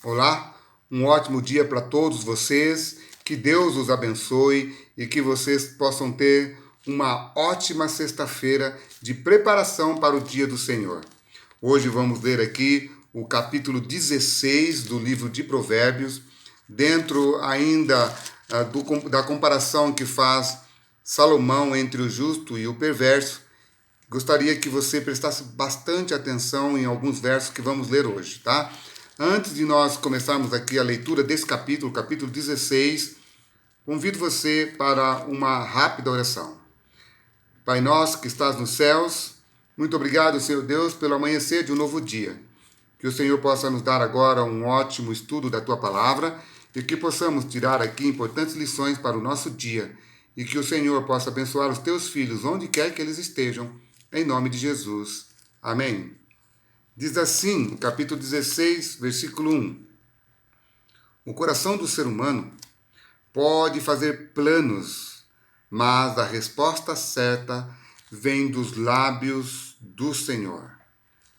Olá, um ótimo dia para todos vocês, que Deus os abençoe e que vocês possam ter uma ótima sexta-feira de preparação para o dia do Senhor. Hoje vamos ler aqui o capítulo 16 do livro de Provérbios, dentro ainda da comparação que faz Salomão entre o justo e o perverso. Gostaria que você prestasse bastante atenção em alguns versos que vamos ler hoje, tá? Antes de nós começarmos aqui a leitura desse capítulo, capítulo 16, convido você para uma rápida oração. Pai nosso que estás nos céus, muito obrigado, Senhor Deus, pelo amanhecer de um novo dia. Que o Senhor possa nos dar agora um ótimo estudo da Tua Palavra e que possamos tirar aqui importantes lições para o nosso dia e que o Senhor possa abençoar os Teus filhos onde quer que eles estejam, em nome de Jesus. Amém. Diz assim, no capítulo 16, versículo 1. O coração do ser humano pode fazer planos, mas a resposta certa vem dos lábios do Senhor.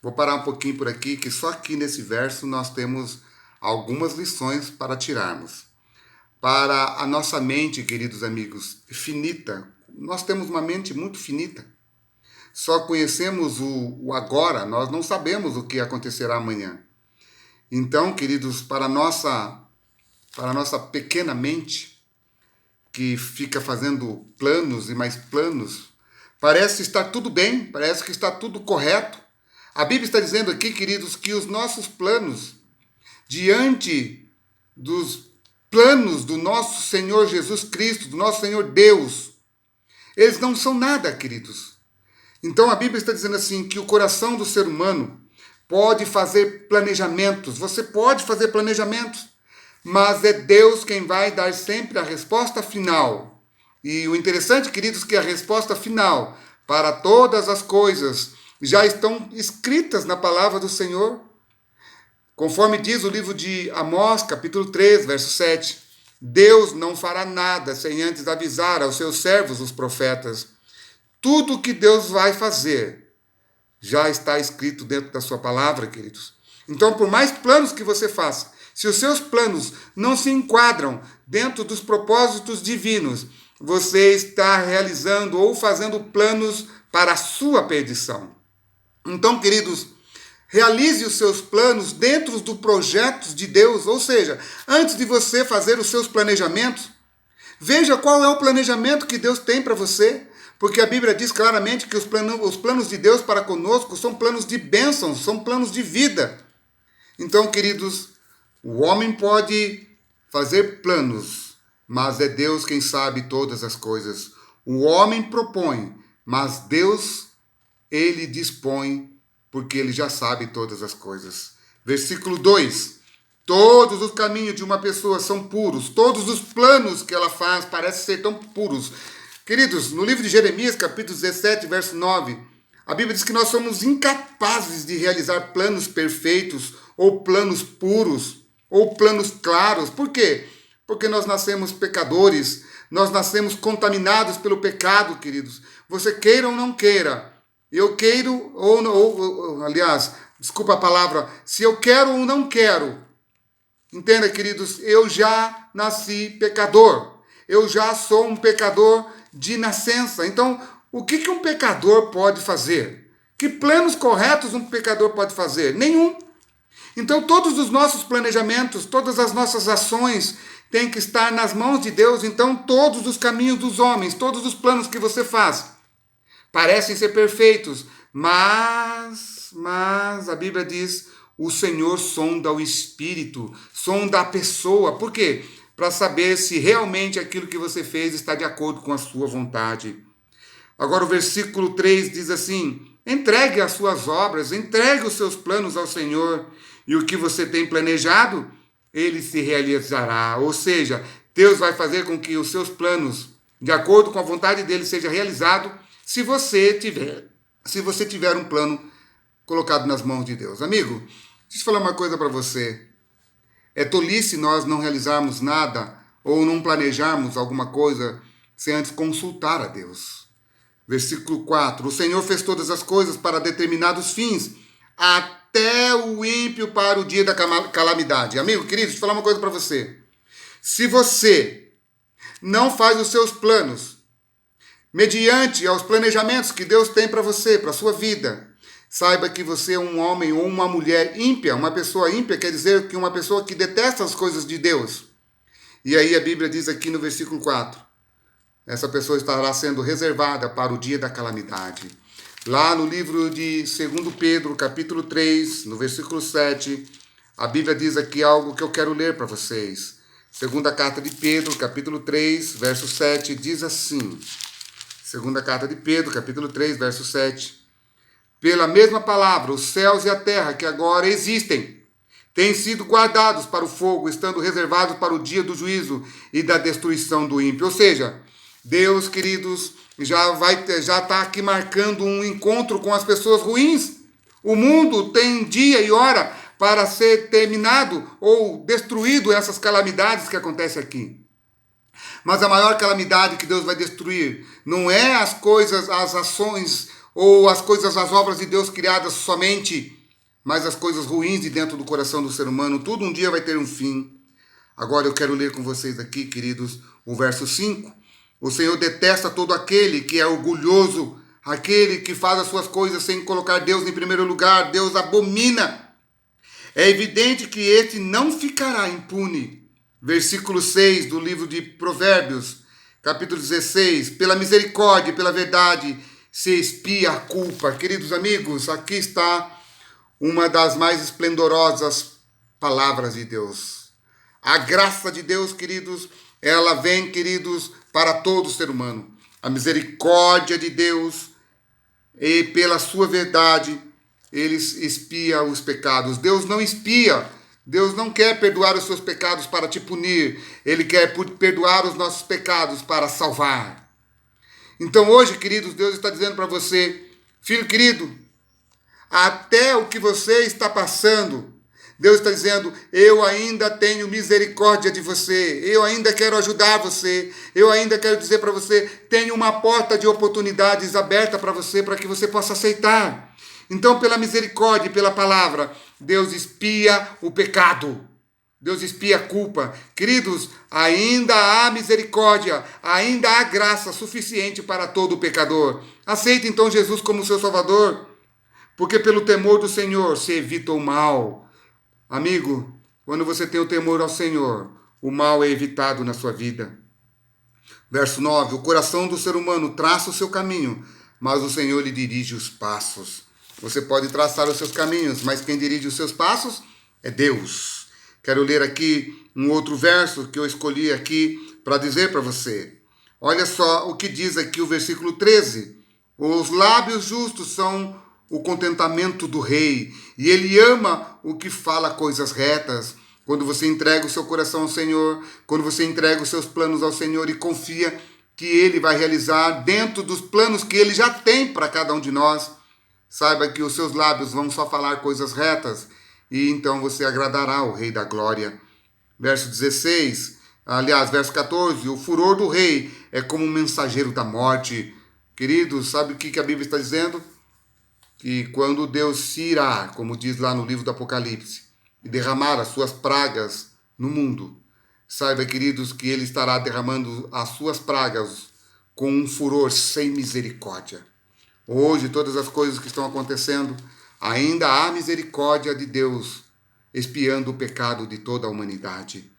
Vou parar um pouquinho por aqui, que só aqui nesse verso nós temos algumas lições para tirarmos. Para a nossa mente, queridos amigos, finita, nós temos uma mente muito finita. Só conhecemos o agora, nós não sabemos o que acontecerá amanhã. Então, queridos, para a nossa pequena mente, que fica fazendo planos e mais planos, parece estar tudo bem, parece que está tudo correto. A Bíblia está dizendo aqui, queridos, que os nossos planos, diante dos planos do nosso Senhor Jesus Cristo, do nosso Senhor Deus, eles não são nada, queridos. Então a Bíblia está dizendo assim, que o coração do ser humano pode fazer planejamentos, você pode fazer planejamentos, mas é Deus quem vai dar sempre a resposta final. E o interessante, queridos, que a resposta final para todas as coisas já estão escritas na palavra do Senhor. Conforme diz o livro de Amós, capítulo 3, verso 7, Deus não fará nada sem antes avisar aos seus servos, os profetas. Tudo o que Deus vai fazer já está escrito dentro da sua palavra, queridos. Então, por mais planos que você faça, se os seus planos não se enquadram dentro dos propósitos divinos, você está realizando ou fazendo planos para a sua perdição. Então, queridos, realize os seus planos dentro dos projetos de Deus, ou seja, antes de você fazer os seus planejamentos, veja qual é o planejamento que Deus tem para você. Porque a Bíblia diz claramente que os planos de Deus para conosco são planos de bênçãos, são planos de vida. Então, queridos, o homem pode fazer planos, mas é Deus quem sabe todas as coisas. O homem propõe, mas Deus, ele dispõe, porque ele já sabe todas as coisas. Versículo 2. Todos os caminhos de uma pessoa são puros, todos os planos que ela faz parecem ser tão puros. Queridos, no livro de Jeremias, capítulo 17, verso 9, a Bíblia diz que nós somos incapazes de realizar planos perfeitos, ou planos puros, ou planos claros. Por quê? Porque nós nascemos pecadores, nós nascemos contaminados pelo pecado, queridos. Você queira ou não queira, eu queiro aliás, desculpa a palavra, se eu quero ou não quero, entenda, queridos, eu já nasci pecador, eu já sou um pecador de nascença. Então, o que um pecador pode fazer? Que planos corretos um pecador pode fazer? Nenhum. Então, todos os nossos planejamentos, todas as nossas ações têm que estar nas mãos de Deus. Então, todos os caminhos dos homens, todos os planos que você faz, parecem ser perfeitos, mas a Bíblia diz, o Senhor sonda o espírito, sonda a pessoa. Por quê? Para saber se realmente aquilo que você fez está de acordo com a sua vontade. Agora o versículo 3 diz assim, entregue as suas obras, entregue os seus planos ao Senhor, e o que você tem planejado, ele se realizará. Ou seja, Deus vai fazer com que os seus planos, de acordo com a vontade dele, seja realizado, se você tiver um plano colocado nas mãos de Deus. Amigo, deixa eu falar uma coisa para você. É tolice nós não realizarmos nada ou não planejarmos alguma coisa sem antes consultar a Deus. Versículo 4. O Senhor fez todas as coisas para determinados fins. A até o ímpio para o dia da calamidade. Amigo, querido, deixa eu falar uma coisa para você. Se você não faz os seus planos mediante aos planejamentos que Deus tem para você, para a sua vida, saiba que você é um homem ou uma mulher ímpia. Uma pessoa ímpia quer dizer que uma pessoa que detesta as coisas de Deus. E aí a Bíblia diz aqui no versículo 4, essa pessoa estará sendo reservada para o dia da calamidade. Lá no livro de 2 Pedro, capítulo 3, no versículo 7, a Bíblia diz aqui algo que eu quero ler para vocês. Segunda carta de Pedro, capítulo 3, verso 7, diz assim. Segunda carta de Pedro, capítulo 3, verso 7. Pela mesma palavra, os céus e a terra que agora existem, têm sido guardados para o fogo, estando reservados para o dia do juízo e da destruição do ímpio. Ou seja, Deus, queridos, já está aqui marcando um encontro com as pessoas ruins. O mundo tem dia e hora para ser terminado ou destruído essas calamidades que acontecem aqui. Mas a maior calamidade que Deus vai destruir não é as coisas, as ações ou as coisas, as obras de Deus criadas somente, mas as coisas ruins de dentro do coração do ser humano. Tudo um dia vai ter um fim. Agora eu quero ler com vocês aqui, queridos, o verso 5. O Senhor detesta todo aquele que é orgulhoso, aquele que faz as suas coisas sem colocar Deus em primeiro lugar. Deus abomina. É evidente que este não ficará impune. Versículo 6 do livro de Provérbios, capítulo 16. Pela misericórdia e pela verdade se expia a culpa. Queridos amigos, aqui está uma das mais esplendorosas palavras de Deus. A graça de Deus, queridos, ela vem, queridos, para todo ser humano. A misericórdia de Deus e pela sua verdade, ele expia os pecados. Deus não expia. Deus não quer perdoar os seus pecados para te punir. Ele quer perdoar os nossos pecados para salvar. Então hoje, queridos, Deus está dizendo para você, filho querido, até o que você está passando, Deus está dizendo, eu ainda tenho misericórdia de você, eu ainda quero ajudar você, eu ainda quero dizer para você, tenho uma porta de oportunidades aberta para você, para que você possa aceitar. Então, pela misericórdia e pela palavra, Deus expia o pecado. Deus expia a culpa. Queridos, ainda há misericórdia, ainda há graça suficiente para todo pecador. Aceita então Jesus como seu Salvador, porque pelo temor do Senhor se evita o mal. Amigo, quando você tem o temor ao Senhor, o mal é evitado na sua vida. Verso 9, o coração do ser humano traça o seu caminho, mas o Senhor lhe dirige os passos. Você pode traçar os seus caminhos, mas quem dirige os seus passos é Deus. Quero ler aqui um outro verso que eu escolhi aqui para dizer para você. Olha só o que diz aqui o versículo 13. Os lábios justos são o contentamento do rei, e ele ama o que fala coisas retas. Quando você entrega o seu coração ao Senhor, quando você entrega os seus planos ao Senhor e confia que Ele vai realizar dentro dos planos que Ele já tem para cada um de nós, saiba que os seus lábios vão só falar coisas retas, e então você agradará o Rei da Glória. Verso 16, aliás, verso 14, o furor do rei é como um mensageiro da morte. Queridos, sabe o que a Bíblia está dizendo? Que quando Deus se irá, como diz lá no livro do Apocalipse, e derramar as suas pragas no mundo, saiba, queridos, que Ele estará derramando as suas pragas com um furor sem misericórdia. Hoje, todas as coisas que estão acontecendo, ainda há misericórdia de Deus expiando o pecado de toda a humanidade.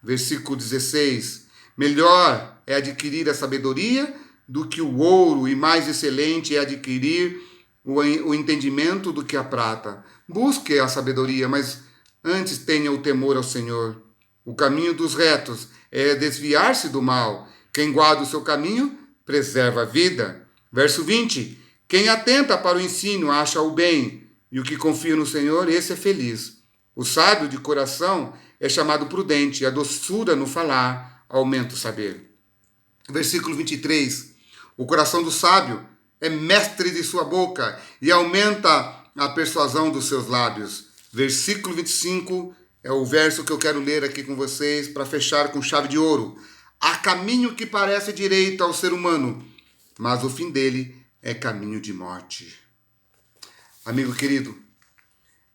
Versículo 16, melhor é adquirir a sabedoria do que o ouro, e mais excelente é adquirir o entendimento do que a prata. Busque a sabedoria, mas antes tenha o temor ao Senhor. O caminho dos retos é desviar-se do mal. Quem guarda o seu caminho, preserva a vida. Verso 20, quem atenta para o ensino acha o bem, e o que confia no Senhor, esse é feliz. O sábio de coração é chamado prudente, e a doçura no falar aumenta o saber. Versículo 23, o coração do sábio é mestre de sua boca e aumenta a persuasão dos seus lábios. Versículo 25 é o verso que eu quero ler aqui com vocês para fechar com chave de ouro. Há caminho que parece direito ao ser humano, mas o fim dele é caminho de morte. Amigo querido,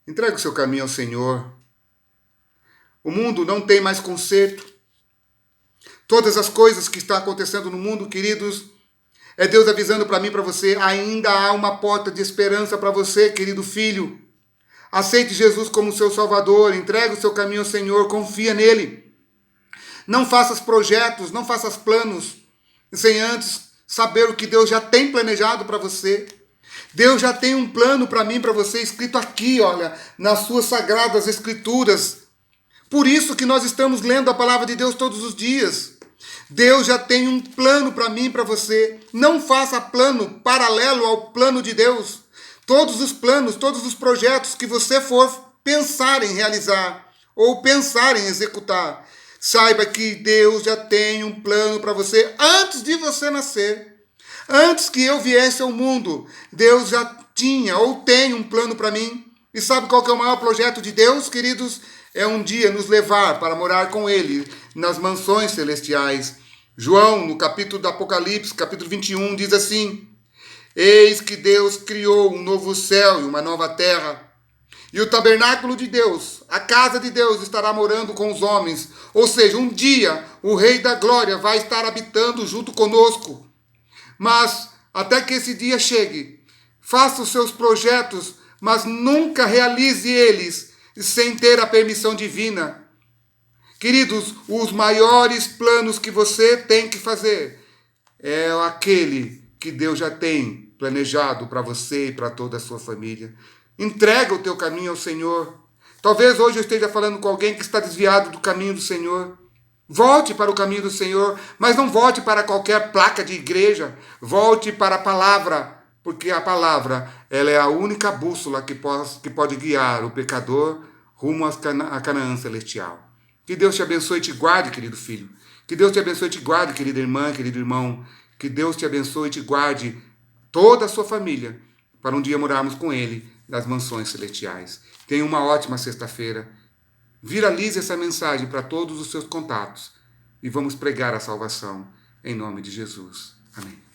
Entregue o seu caminho ao Senhor. O mundo não tem mais conserto. Todas as coisas que estão acontecendo no mundo, queridos, é Deus avisando para mim e para você, ainda há uma porta de esperança para você, querido filho. Aceite Jesus como seu Salvador, entregue o seu caminho ao Senhor, confia nele. Não faça projetos, não faça planos, sem antes saber o que Deus já tem planejado para você. Deus já tem um plano para mim, para você, escrito aqui, olha, nas suas sagradas escrituras. Por isso que nós estamos lendo a palavra de Deus todos os dias. Deus já tem um plano para mim, para você. Não faça plano paralelo ao plano de Deus. Todos os planos, todos os projetos que você for pensar em realizar ou pensar em executar, saiba que Deus já tem um plano para você antes de você nascer. Antes que eu viesse ao mundo, Deus já tinha ou tem um plano para mim. E sabe qual que é o maior projeto de Deus, queridos? É um dia nos levar para morar com Ele nas mansões celestiais. João, no capítulo do Apocalipse, capítulo 21, diz assim: Eis que Deus criou um novo céu e uma nova terra. E o tabernáculo de Deus, a casa de Deus, estará morando com os homens. Ou seja, um dia o Rei da Glória vai estar habitando junto conosco. Mas até que esse dia chegue, faça os seus projetos, mas nunca realize eles sem ter a permissão divina. Queridos, os maiores planos que você tem que fazer é aquele que Deus já tem planejado para você e para toda a sua família. Entrega o teu caminho ao Senhor. Talvez hoje eu esteja falando com alguém que está desviado do caminho do Senhor. Volte para o caminho do Senhor, mas não volte para qualquer placa de igreja. Volte para a palavra, porque a palavra ela é a única bússola que pode guiar o pecador rumo a Canaã celestial. Que Deus te abençoe e te guarde, querido filho. Que Deus te abençoe e te guarde, querida irmã, querido irmão. Que Deus te abençoe e te guarde toda a sua família, para um dia morarmos com Ele nas mansões celestiais. Tenha uma ótima sexta-feira. Viralize essa mensagem para todos os seus contatos e vamos pregar a salvação em nome de Jesus. Amém.